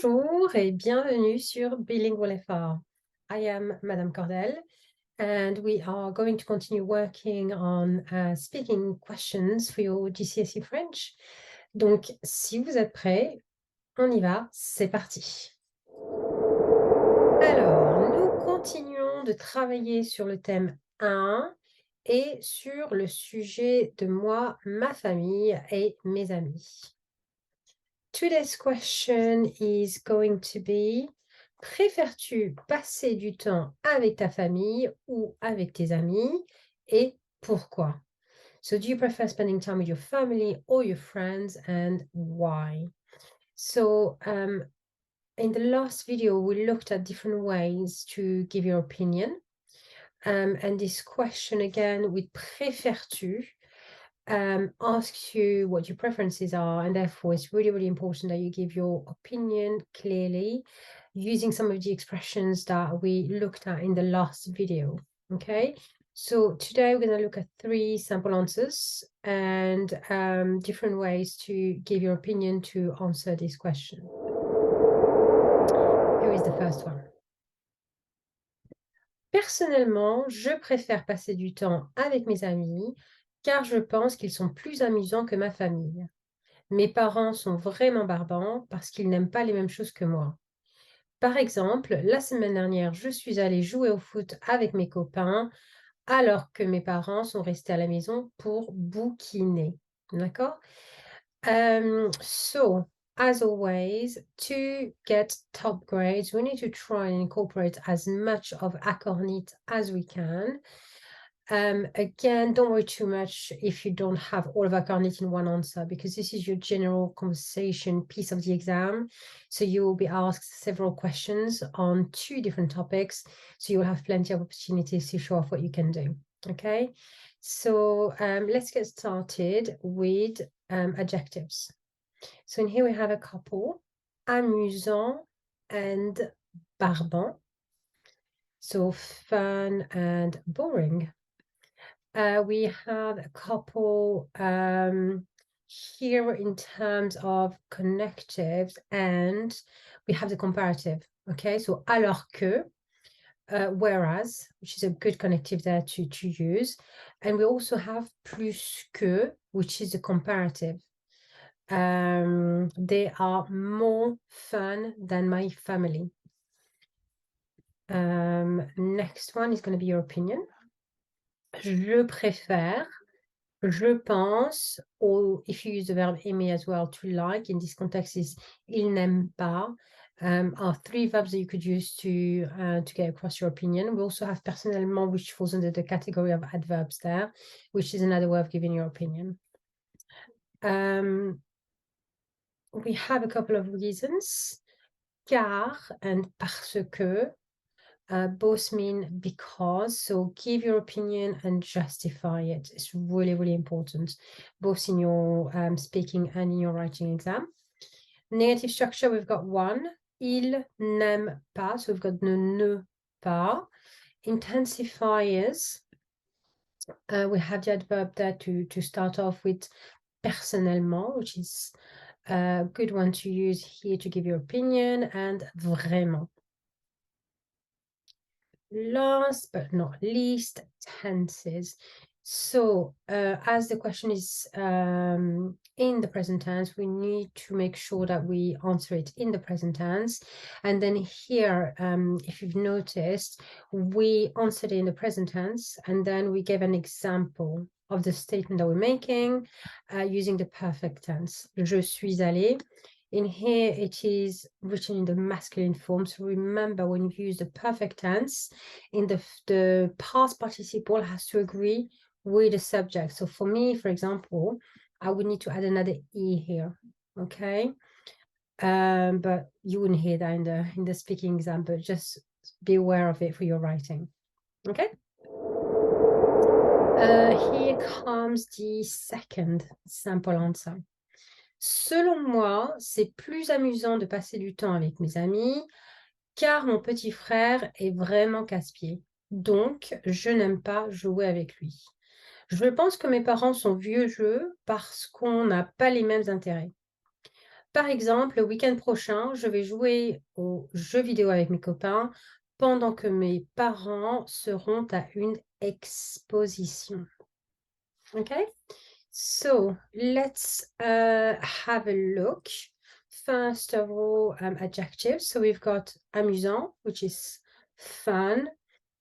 Bonjour et bienvenue sur Bilingual FR. I am Madame Cordell and we are going to continue working on speaking questions for your GCSE French. Donc, si vous êtes prêts, on y va, c'est parti. Alors, nous continuons de travailler sur le thème 1 et sur le sujet de moi, ma famille et mes amis. Today's question is going to be: préfères-tu passer du temps avec ta famille ou avec tes amis et pourquoi? So do you prefer spending time with your family or your friends and why? So in the last video, we looked at different ways to give your opinion. And this question again with préfères-tu asks you what your preferences are, and therefore it's really, really important that you give your opinion clearly using some of the expressions that we looked at in the last video. Okay, so today we're going to look at 3 sample answers and different ways to give your opinion to answer this question. Here is the first one. Personnellement, je préfère passer du temps avec mes amis car je pense qu'ils sont plus amusants que ma famille. Mes parents sont vraiment barbants parce qu'ils n'aiment pas les mêmes choses que moi. Par exemple, la semaine dernière, je suis allée jouer au foot avec mes copains alors que mes parents sont restés à la maison pour bouquiner. D'accord? So, as always, to get top grades, we need to try and incorporate as much of acornite as we can. Again, don't worry too much if you don't have all of acornite in one answer, because this is your general conversation piece of the exam. So you will be asked several questions on 2 different topics. So you'll have plenty of opportunities to show off what you can do. Okay, so let's get started with adjectives. So in here we have a couple: amusant and barbant. So fun and boring. We have a couple here in terms of connectives, and we have the comparative. Okay, so alors que, whereas, which is a good connective there to use. And we also have plus que, which is a comparative. They are more fun than my family. Next one is going to be your opinion. Je préfère, je pense, or if you use the verb aimer as well, to like, in this context is il n'aime pas, are 3 verbs that you could use to get across your opinion. We also have personnellement, which falls under the category of adverbs there, which is another way of giving your opinion. We have a couple of reasons. Car and parce que both mean because, so give your opinion and justify it. It's really, really important, both in your speaking and in your writing exam. Negative structure, we've got 1, il n'aime pas, so we've got ne pas. Intensifiers, we have the adverb there to start off with personnellement, which is a good one to use here to give your opinion, and vraiment. Last but not least, tenses. So as the question is in the present tense, we need to make sure that we answer it in the present tense. And then here, if you've noticed, we answered it in the present tense, and then we gave an example of the statement that we're making using the perfect tense. Je suis allée. In here, it is written in the masculine form. So remember, when you use the perfect tense, in the past participle has to agree with the subject. So for me, for example, I would need to add another E here, okay? But you wouldn't hear that in the speaking exam, but just be aware of it for your writing, okay? Here comes the second sample answer. Selon moi, c'est plus amusant de passer du temps avec mes amis, car mon petit frère est vraiment casse-pied. Donc, je n'aime pas jouer avec lui. Je pense que mes parents sont vieux jeux parce qu'on n'a pas les mêmes intérêts. Par exemple, le week-end prochain, je vais jouer aux jeux vidéo avec mes copains pendant que mes parents seront à une exposition. Okay? So let's have a look. First of all, adjectives. So we've got amusant, which is fun,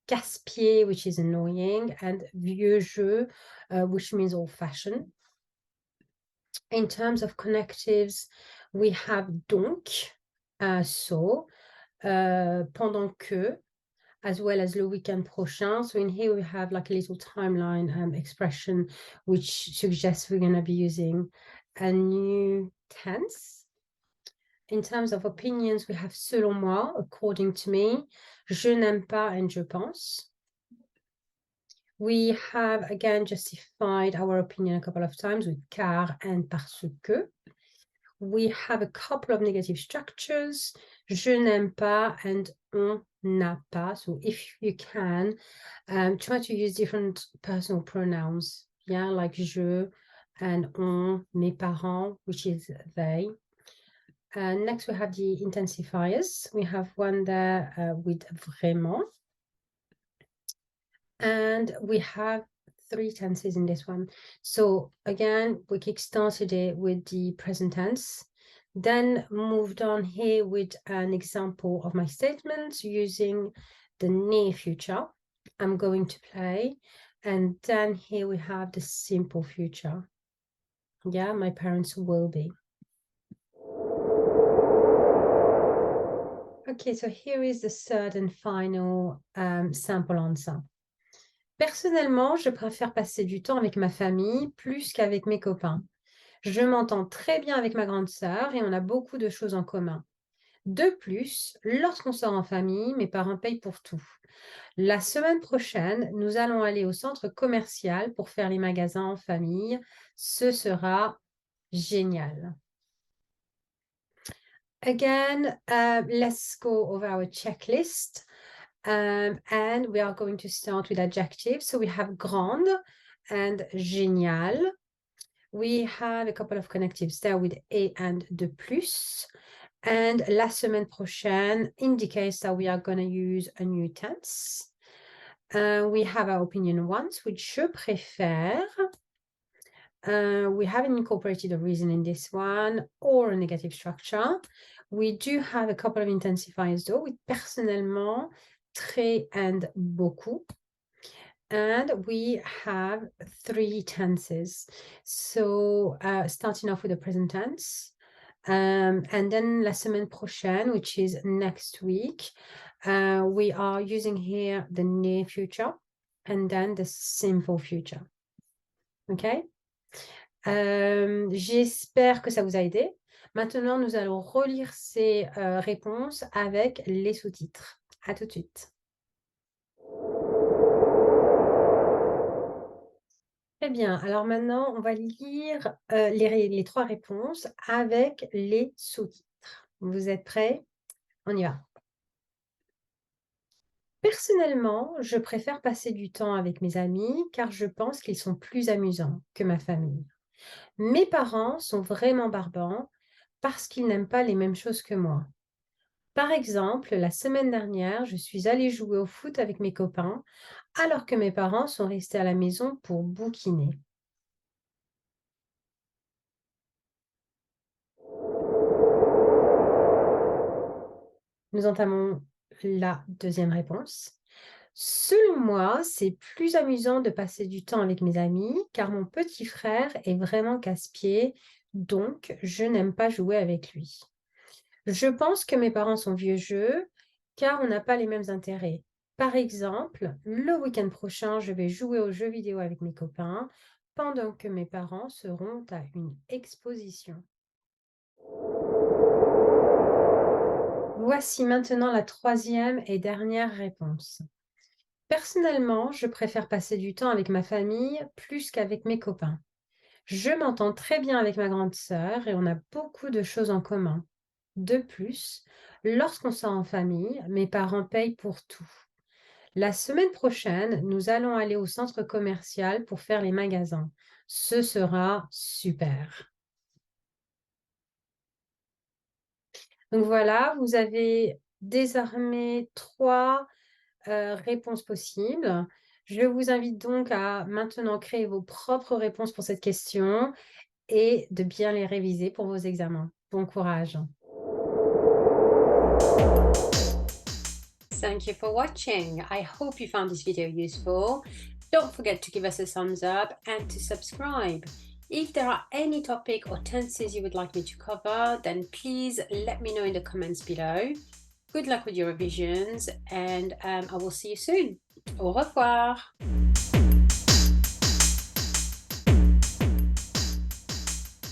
casse-pied, which is annoying, and vieux jeu, which means old-fashioned. In terms of connectives, we have donc, so, pendant que, as well as le week-end prochain. So in here we have like a little timeline expression, which suggests we're going to be using a new tense. In terms of opinions, we have selon moi, according to me, je n'aime pas, and je pense. We have again justified our opinion a couple of times with car and parce que. We have a couple of negative structures, je n'aime pas and on n'a pas. So if you can, try to use different personal pronouns, yeah, like je and on, mes parents, which is they. Next, we have the intensifiers. We have one there with vraiment. And we have 3 tenses in this one. So again, we kick-started it with the present tense, then moved on here with an example of my statements using the near future. I'm going to play. And then here we have the simple future. Yeah, my parents will be. Okay, so here is the third and final sample answer. Personnellement, je préfère passer du temps avec ma famille plus qu'avec mes copains. Je m'entends très bien avec ma grande sœur et on a beaucoup de choses en commun. De plus, lorsqu'on sort en famille, mes parents payent pour tout. La semaine prochaine, nous allons aller au centre commercial pour faire les magasins en famille. Ce sera génial. Again, let's go over our checklist. And we are going to start with adjectives. So we have grande and génial. We have a couple of connectives there with et and de plus. And la semaine prochaine indicates that we are going to use a new tense. We have our opinion once, which je préfère. We haven't incorporated a reason in this one or a negative structure. We do have a couple of intensifiers though, with personnellement, très and beaucoup. And we have 3 tenses. So starting off with the present tense. And then la semaine prochaine, which is next week, we are using here the near future and then the simple future. Okay? J'espère que ça vous a aidé. Maintenant, nous allons relire ces réponses avec les sous-titres. À tout de suite. Très bien. Alors maintenant, on va lire les 3 réponses avec les sous-titres. Vous êtes prêts? On y va. Personnellement, je préfère passer du temps avec mes amis car je pense qu'ils sont plus amusants que ma famille. Mes parents sont vraiment barbants parce qu'ils n'aiment pas les mêmes choses que moi. Par exemple, la semaine dernière, je suis allée jouer au foot avec mes copains alors que mes parents sont restés à la maison pour bouquiner. Nous entamons la deuxième réponse. Selon moi, c'est plus amusant de passer du temps avec mes amis car mon petit frère est vraiment casse-pied, donc je n'aime pas jouer avec lui. Je pense que mes parents sont vieux jeux car on n'a pas les mêmes intérêts. Par exemple, le week-end prochain, je vais jouer aux jeux vidéo avec mes copains pendant que mes parents seront à une exposition. Voici maintenant la troisième et dernière réponse. Personnellement, je préfère passer du temps avec ma famille plus qu'avec mes copains. Je m'entends très bien avec ma grande sœur et on a beaucoup de choses en commun. De plus, lorsqu'on sort en famille, mes parents payent pour tout. La semaine prochaine, nous allons aller au centre commercial pour faire les magasins. Ce sera super. Donc voilà, vous avez désormais 3 réponses possibles. Je vous invite donc à maintenant créer vos propres réponses pour cette question et de bien les réviser pour vos examens. Bon courage. Thank you for watching. I hope you found this video useful. Don't forget to give us a thumbs up and to subscribe. If there are any topic or tenses you would like me to cover, then please let me know in the comments below. Good luck with your revisions and I will see you soon. Au revoir.